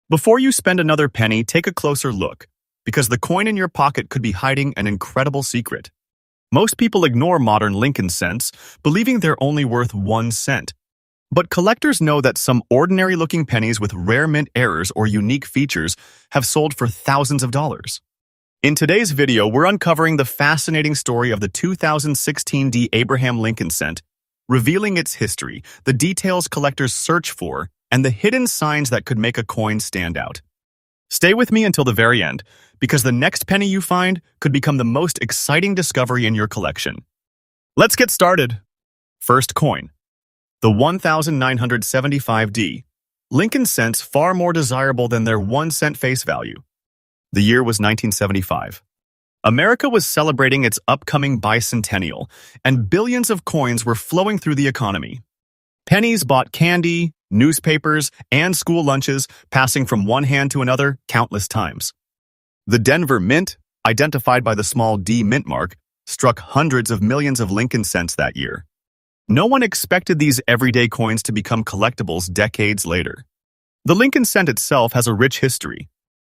Before you spend another penny, take a closer look, because the coin in your pocket could be hiding an incredible secret. Most people ignore modern Lincoln cents, believing they're only worth 1 cent. But collectors know that some ordinary-looking pennies with rare mint errors or unique features have sold for thousands of dollars. In today's video, we're uncovering the fascinating story of the 2016 Abraham Lincoln cent, revealing its history, the details collectors search for, and the hidden signs that could make a coin stand out. Stay with me until the very end, because the next penny you find could become the most exciting discovery in your collection. Let's get started. First coin. The 1975 Lincoln cents, far more desirable than their 1 cent face value. The year was 1975. America was celebrating its upcoming bicentennial, and billions of coins were flowing through the economy. Pennies bought candy, newspapers, and school lunches, passing from one hand to another countless times. The Denver Mint, identified by the small D mint mark, struck hundreds of millions of Lincoln cents that year. No one expected these everyday coins to become collectibles decades later. The Lincoln cent itself has a rich history.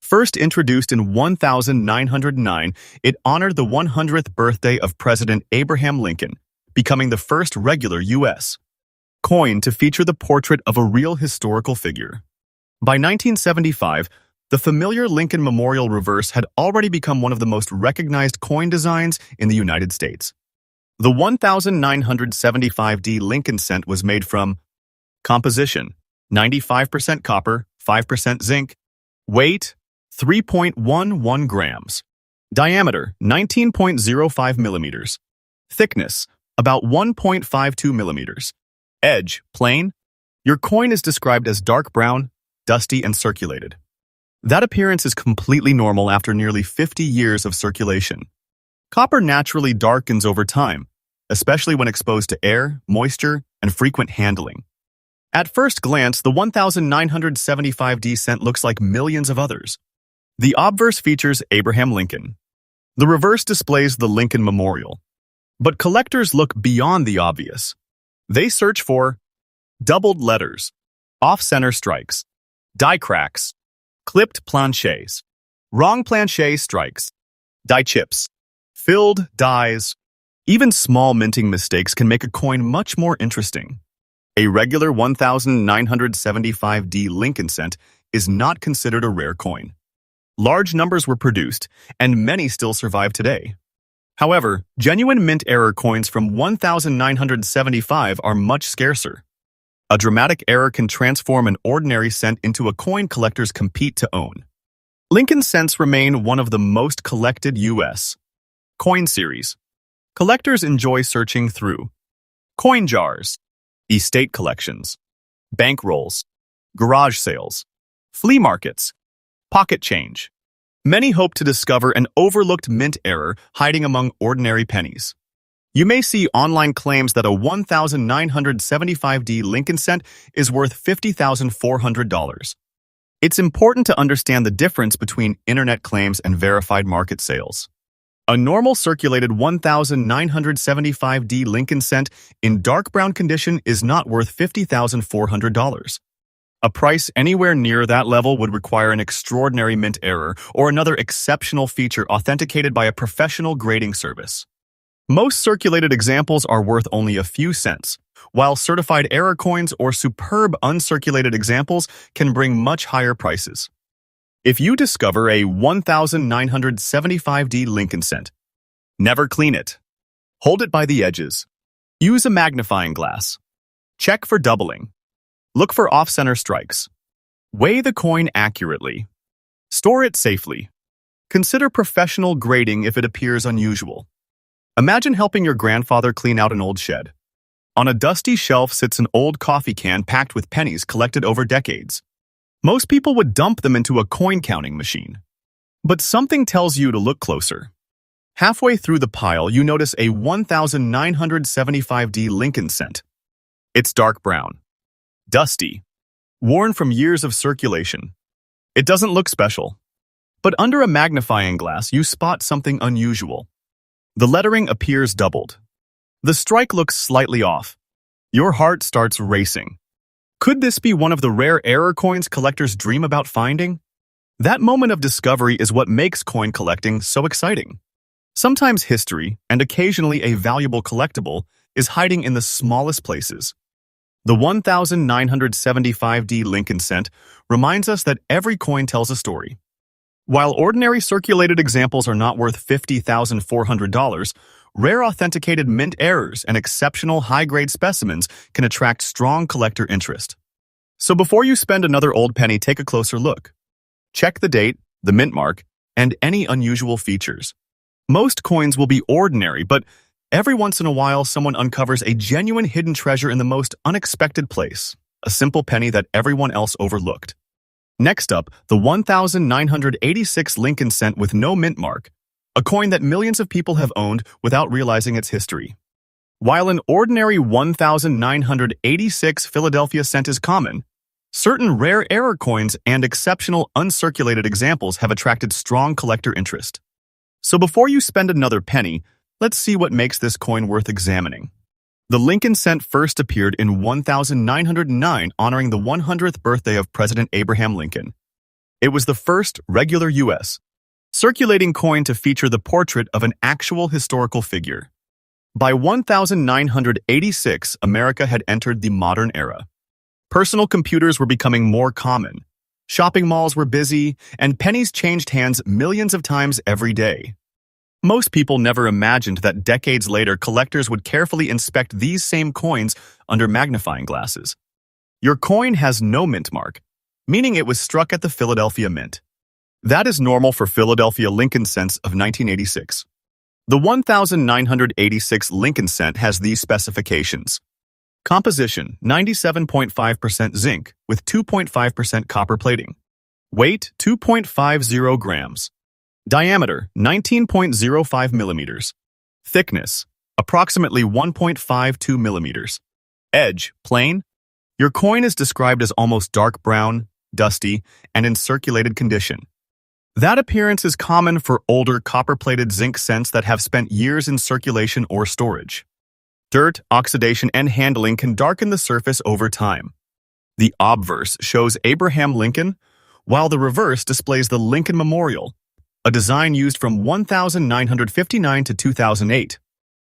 First introduced in 1909, it honored the 100th birthday of President Abraham Lincoln, becoming the first regular U.S. coin to feature the portrait of a real historical figure. By 1975, the familiar Lincoln Memorial reverse had already become one of the most recognized coin designs in the United States. The 1975 Lincoln cent was made from composition: 95% copper, 5% zinc, weight 3.11 grams, diameter 19.05 millimeters, thickness about 1.52 millimeters. Edge, plain. Your coin is described as dark brown, dusty, and circulated. That appearance is completely normal after nearly 50 years of circulation. Copper naturally darkens over time, especially when exposed to air, moisture, and frequent handling. At first glance, the 1975 cent looks like millions of others. The obverse features Abraham Lincoln. The reverse displays the Lincoln Memorial. But collectors look beyond the obvious. They search for doubled letters, off-center strikes, die cracks, clipped planchets, wrong planche strikes, die chips, filled dies. Even small minting mistakes can make a coin much more interesting. A regular 1975 Lincoln cent is not considered a rare coin. Large numbers were produced, and many still survive today. However, genuine mint error coins from 1975 are much scarcer. A dramatic error can transform an ordinary cent into a coin collectors compete to own. Lincoln cents remain one of the most collected U.S. coin series. Collectors enjoy searching through coin jars, estate collections, bank rolls, garage sales, flea markets, pocket change. Many hope to discover an overlooked mint error hiding among ordinary pennies. You may see online claims that a 1975 Lincoln cent is worth $50,400. It's important to understand the difference between internet claims and verified market sales. A normal circulated 1975 Lincoln cent in dark brown condition is not worth $50,400. A price anywhere near that level would require an extraordinary mint error or another exceptional feature authenticated by a professional grading service. Most circulated examples are worth only a few cents, while certified error coins or superb uncirculated examples can bring much higher prices. If you discover a 1975 Lincoln cent, never clean it. Hold it by the edges. Use a magnifying glass. Check for doubling. Look for off-center strikes. Weigh the coin accurately. Store it safely. Consider professional grading if it appears unusual. Imagine helping your grandfather clean out an old shed. On a dusty shelf sits an old coffee can packed with pennies collected over decades. Most people would dump them into a coin counting machine. But something tells you to look closer. Halfway through the pile, you notice a 1975 Lincoln cent. It's dark brown, dusty, worn from years of circulation. It doesn't look special. But under a magnifying glass, you spot something unusual. The lettering appears doubled. The strike looks slightly off. Your heart starts racing. Could this be one of the rare error coins collectors dream about finding? That moment of discovery is what makes coin collecting so exciting. Sometimes history, and occasionally a valuable collectible, is hiding in the smallest places. The 1975D Lincoln cent reminds us that every coin tells a story. While ordinary circulated examples are not worth $50,400, rare authenticated mint errors and exceptional high-grade specimens can attract strong collector interest. So before you spend another old penny, take a closer look. Check the date, the mint mark, and any unusual features. Most coins will be ordinary, but every once in a while someone uncovers a genuine hidden treasure in the most unexpected place, a simple penny that everyone else overlooked. Next up, the 1986 Lincoln cent with no mint mark, a coin that millions of people have owned without realizing its history. While an ordinary 1986 Philadelphia cent is common, certain rare error coins and exceptional uncirculated examples have attracted strong collector interest. So before you spend another penny, let's see what makes this coin worth examining. The Lincoln cent first appeared in 1909, honoring the 100th birthday of President Abraham Lincoln. It was the first regular U.S. circulating coin to feature the portrait of an actual historical figure. By 1986, America had entered the modern era. Personal computers were becoming more common. Shopping malls were busy, and pennies changed hands millions of times every day. Most people never imagined that decades later collectors would carefully inspect these same coins under magnifying glasses. Your coin has no mint mark, meaning it was struck at the Philadelphia Mint. That is normal for Philadelphia Lincoln cents of 1986. The 1986 Lincoln cent has these specifications. Composition: 97.5% zinc with 2.5% copper plating. Weight: 2.50 grams. Diameter: 19.05 millimeters. Thickness: approximately 1.52 millimeters. Edge: plain. Your coin is described as almost dark brown, dusty, and in circulated condition. That appearance is common for older copper-plated zinc cents that have spent years in circulation or storage. Dirt, oxidation, and handling can darken the surface over time. The obverse shows Abraham Lincoln, while the reverse displays the Lincoln Memorial, a design used from 1959 to 2008.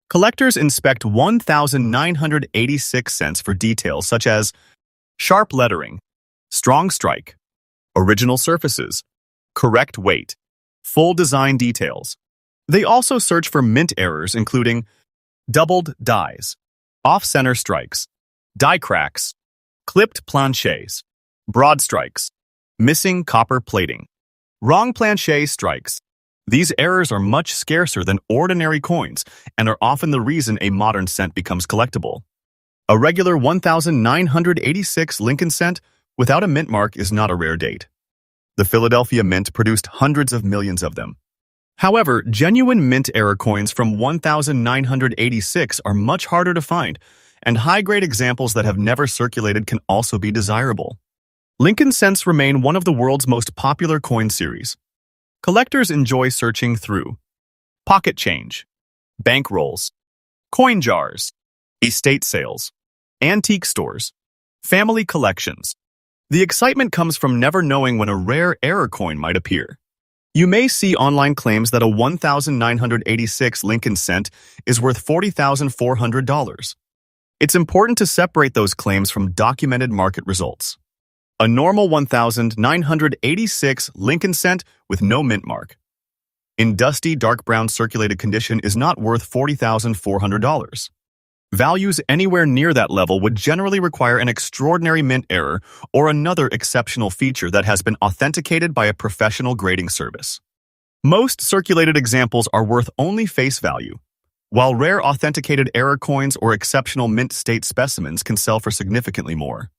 Collectors inspect 1986 cents for details such as sharp lettering, strong strike, original surfaces, correct weight, full design details. They also search for mint errors including doubled dies, off-center strikes, die cracks, clipped planchets, broad strikes, missing copper plating, wrong planchet strikes. These errors are much scarcer than ordinary coins and are often the reason a modern cent becomes collectible. A regular 1986 Lincoln cent without a mint mark is not a rare date. The Philadelphia Mint produced hundreds of millions of them. However, genuine mint error coins from 1986 are much harder to find, and high-grade examples that have never circulated can also be desirable. Lincoln cents remain one of the world's most popular coin series. Collectors enjoy searching through pocket change, bank rolls, coin jars, estate sales, antique stores, family collections. The excitement comes from never knowing when a rare error coin might appear. You may see online claims that a 1986 Lincoln cent is worth $40,400. It's important to separate those claims from documented market results. A normal 1986 Lincoln cent with no mint mark, in dusty, dark brown circulated condition, is not worth $40,400. Values anywhere near that level would generally require an extraordinary mint error or another exceptional feature that has been authenticated by a professional grading service. Most circulated examples are worth only face value, while rare authenticated error coins or exceptional mint state specimens can sell for significantly more.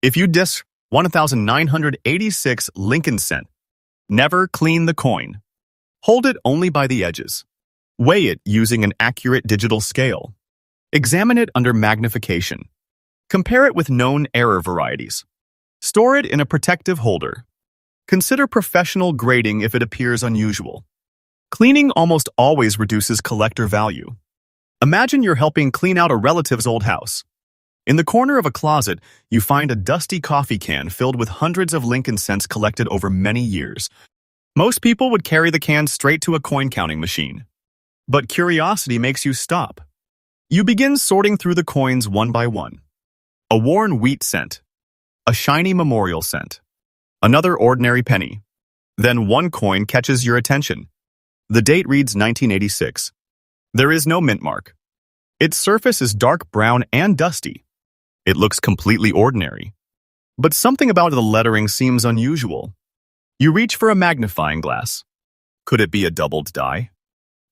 If you disk 1986 Lincoln cent, never clean the coin. Hold it only by the edges. Weigh it using an accurate digital scale. Examine it under magnification. Compare it with known error varieties. Store it in a protective holder. Consider professional grading if it appears unusual. Cleaning almost always reduces collector value. Imagine you're helping clean out a relative's old house. In the corner of a closet, you find a dusty coffee can filled with hundreds of Lincoln cents collected over many years. Most people would carry the can straight to a coin counting machine. But curiosity makes you stop. You begin sorting through the coins one by one. A worn wheat cent. A shiny memorial cent. Another ordinary penny. Then one coin catches your attention. The date reads 1986. There is no mint mark. Its surface is dark brown and dusty. It looks completely ordinary. But something about the lettering seems unusual. You reach for a magnifying glass. Could it be a doubled die?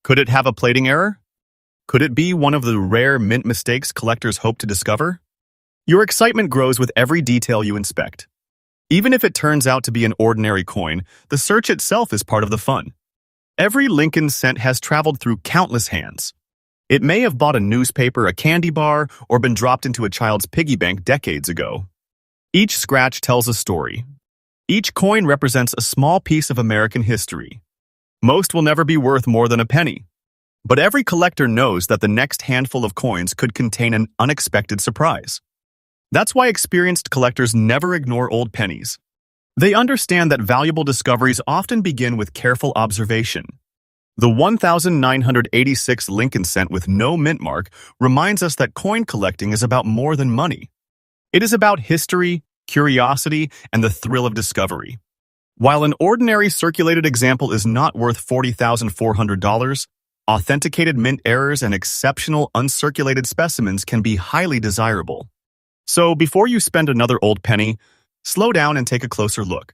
Could it have a plating error? Could it be one of the rare mint mistakes collectors hope to discover? Your excitement grows with every detail you inspect. Even if it turns out to be an ordinary coin, the search itself is part of the fun. Every Lincoln cent has traveled through countless hands. It may have bought a newspaper, a candy bar, or been dropped into a child's piggy bank decades ago. Each scratch tells a story. Each coin represents a small piece of American history. Most will never be worth more than a penny. But every collector knows that the next handful of coins could contain an unexpected surprise. That's why experienced collectors never ignore old pennies. They understand that valuable discoveries often begin with careful observation. The 1986 Lincoln cent with no mint mark reminds us that coin collecting is about more than money. It is about history, curiosity, and the thrill of discovery. While an ordinary circulated example is not worth $40,400, authenticated mint errors and exceptional uncirculated specimens can be highly desirable. So before you spend another old penny, slow down and take a closer look.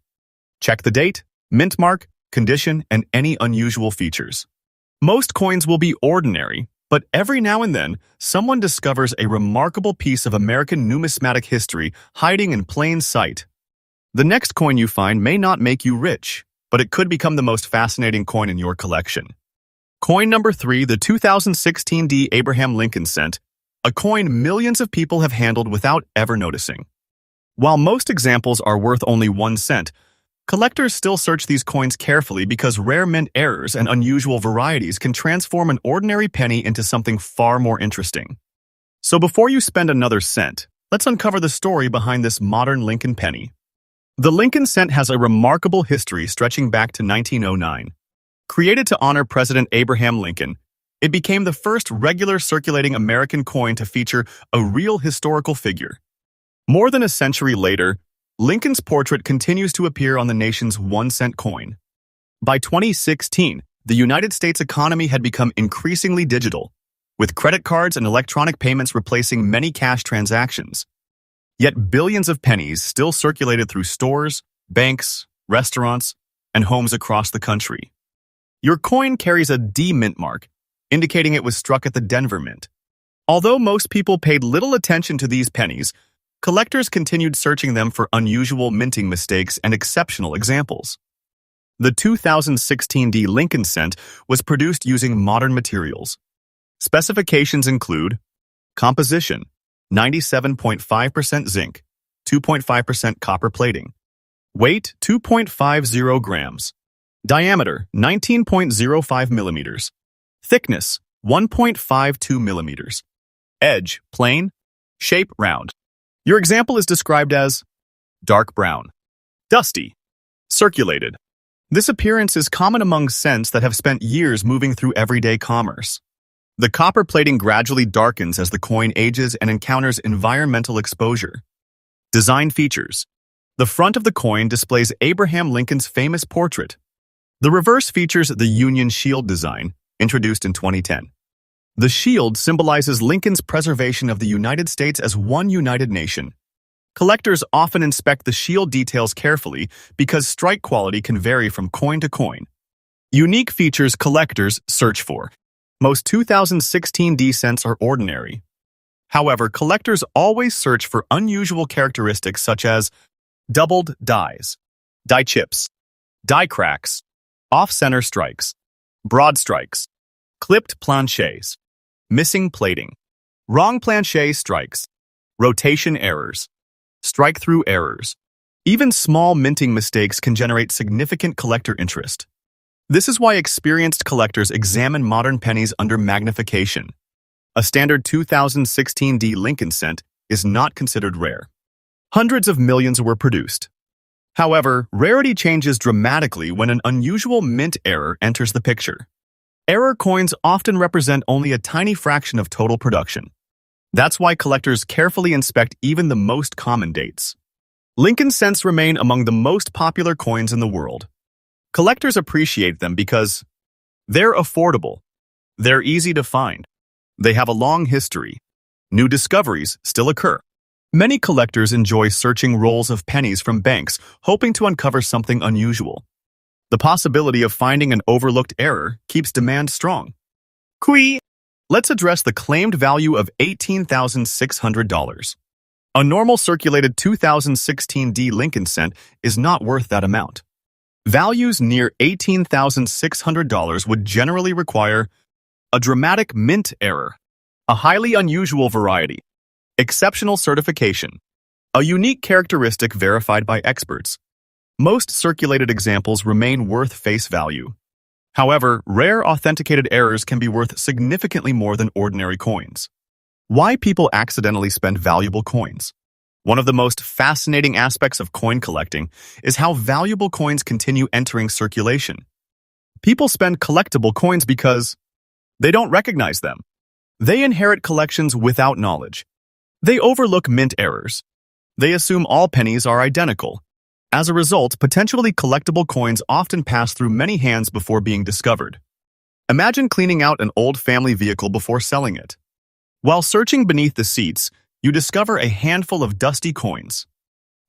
Check the date, mint mark, condition, and any unusual features. Most coins will be ordinary, but every now and then, someone discovers a remarkable piece of American numismatic history hiding in plain sight. The next coin you find may not make you rich, but it could become the most fascinating coin in your collection. Coin number 3, the 2016 D. Abraham Lincoln cent, a coin millions of people have handled without ever noticing. While most examples are worth only 1 cent, collectors still search these coins carefully because rare mint errors and unusual varieties can transform an ordinary penny into something far more interesting. So before you spend another cent, let's uncover the story behind this modern Lincoln penny. The Lincoln cent has a remarkable history stretching back to 1909. Created to honor President Abraham Lincoln, it became the first regular circulating American coin to feature a real historical figure. More than a century later, Lincoln's portrait continues to appear on the nation's 1-cent coin. By 2016, the United States economy had become increasingly digital, with credit cards and electronic payments replacing many cash transactions. Yet billions of pennies still circulated through stores, banks, restaurants, and homes across the country. Your coin carries a D mint mark, indicating it was struck at the Denver Mint. Although most people paid little attention to these pennies, collectors continued searching them for unusual minting mistakes and exceptional examples. The 2016 D. Lincoln cent was produced using modern materials. Specifications include composition, 97.5% zinc, 2.5% copper plating. Weight, 2.50 grams. Diameter, 19.05 millimeters. Thickness, 1.52 millimeters. Edge, plain. Shape, round. Your example is described as dark brown, dusty, circulated. This appearance is common among cents that have spent years moving through everyday commerce. The copper plating gradually darkens as the coin ages and encounters environmental exposure. Design features. The front of the coin displays Abraham Lincoln's famous portrait. The reverse features the Union Shield design, introduced in 2010. The shield symbolizes Lincoln's preservation of the United States as one united nation. Collectors often inspect the shield details carefully because strike quality can vary from coin to coin. Unique features collectors search for. Most 2016 D cents are ordinary. However, collectors always search for unusual characteristics such as doubled dies, die chips, die cracks, off-center strikes, broad strikes, clipped planchets, missing plating, wrong planchet strikes, rotation errors, strike-through errors. Even small minting mistakes can generate significant collector interest. This is why experienced collectors examine modern pennies under magnification. A standard 2016 D. Lincoln cent is not considered rare. Hundreds of millions were produced. However, rarity changes dramatically when an unusual mint error enters the picture. Error coins often represent only a tiny fraction of total production. That's why collectors carefully inspect even the most common dates. Lincoln cents remain among the most popular coins in the world. Collectors appreciate them because they're affordable, they're easy to find, they have a long history. New discoveries still occur. Many collectors enjoy searching rolls of pennies from banks, hoping to uncover something unusual. The possibility of finding an overlooked error keeps demand strong. Let's address the claimed value of $18,600. A normal circulated 2016 Lincoln cent is not worth that amount. Values near $18,600 would generally require a dramatic mint error, a highly unusual variety, exceptional certification, a unique characteristic verified by experts. Most circulated examples remain worth face value. However, rare authenticated errors can be worth significantly more than ordinary coins. Why people accidentally spend valuable coins? One of the most fascinating aspects of coin collecting is how valuable coins continue entering circulation. People spend collectible coins because they don't recognize them. They inherit collections without knowledge. They overlook mint errors. They assume all pennies are identical. As a result, potentially collectible coins often pass through many hands before being discovered. Imagine cleaning out an old family vehicle before selling it. While searching beneath the seats, you discover a handful of dusty coins.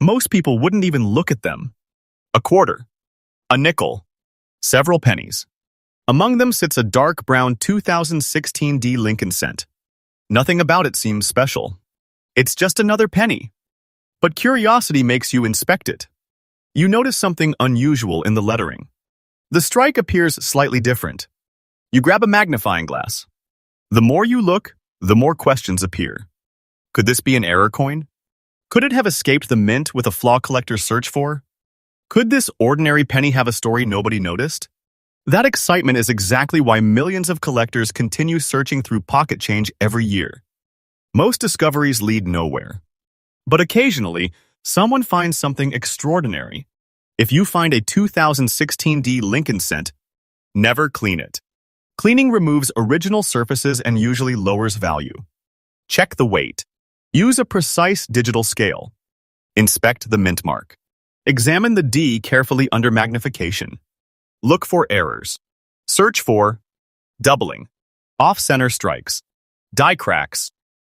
Most people wouldn't even look at them. A quarter, a nickel, several pennies. Among them sits a dark brown 2016 Lincoln cent. Nothing about it seems special. It's just another penny. But curiosity makes you inspect it. You notice something unusual in the lettering. The strike appears slightly different. You grab a magnifying glass. The more you look, the more questions appear. Could this be an error coin? Could it have escaped the mint with a flaw collectors search for? Could this ordinary penny have a story nobody noticed? That excitement is exactly why millions of collectors continue searching through pocket change every year. Most discoveries lead nowhere. But occasionally, someone finds something extraordinary. If you find a 2016 Lincoln cent, never clean it. Cleaning removes original surfaces and usually lowers value. Check the weight. Use a precise digital scale. Inspect the mint mark. Examine the D carefully under magnification. Look for errors. Search for doubling, off-center strikes, die cracks,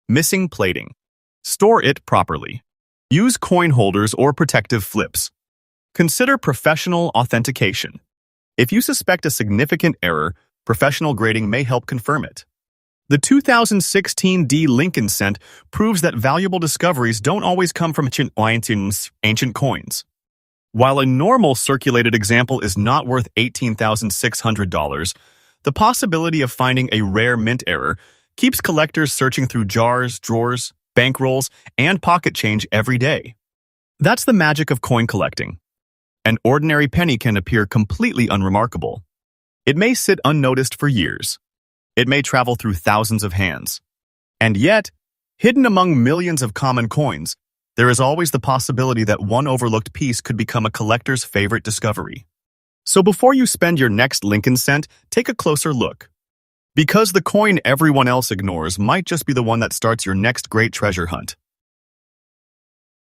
missing plating. Store it properly. Use coin holders or protective flips. Consider professional authentication. If you suspect a significant error, professional grading may help confirm it. The 2016 Lincoln cent proves that valuable discoveries don't always come from ancient coins. While a normal circulated example is not worth $18,600, the possibility of finding a rare mint error keeps collectors searching through jars, drawers, bankrolls, and pocket change every day. That's the magic of coin collecting. An ordinary penny can appear completely unremarkable. It may sit unnoticed for years. It may travel through thousands of hands. And yet, hidden among millions of common coins, there is always the possibility that one overlooked piece could become a collector's favorite discovery. So before you spend your next Lincoln cent, take a closer look. Because the coin everyone else ignores might just be the one that starts your next great treasure hunt.